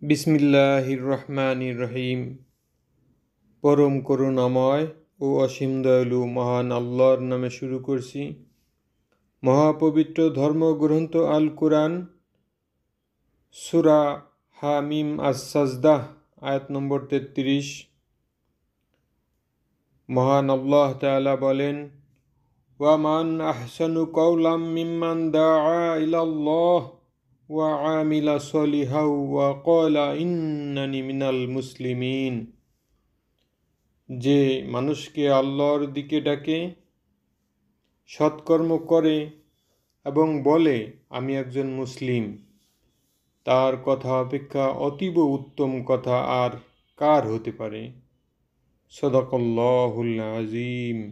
বিসমিল্লাহির রহমানির রহিম। পরম করুণাময় ও অসীম দয়ালু মহান আল্লাহর নামে শুরু করছি। মহাপবিত্র ধর্মগ্রন্থ আল কুরআন, সূরা হামিম আস-সাজদাহ, আয়াত নম্বর 33। মহান আল্লাহ তাআলা বলেন, ওয়া মান আহসানু কাওলাম মিম্মান দাআ ইলাল্লাহ ওয়া আমিলা সলিহাও ওয়া ক্বালা ইন্নানি মিনাল মুসলিমিন। যে মানুষকে আল্লাহর দিকে ডাকে, সৎকর্ম করে এবং বলে আমি একজন মুসলিম, তার কথা অপেক্ষা অতীব উত্তম কথা আর কার হতে পারে। সদাকাল্লাহুল আযীম।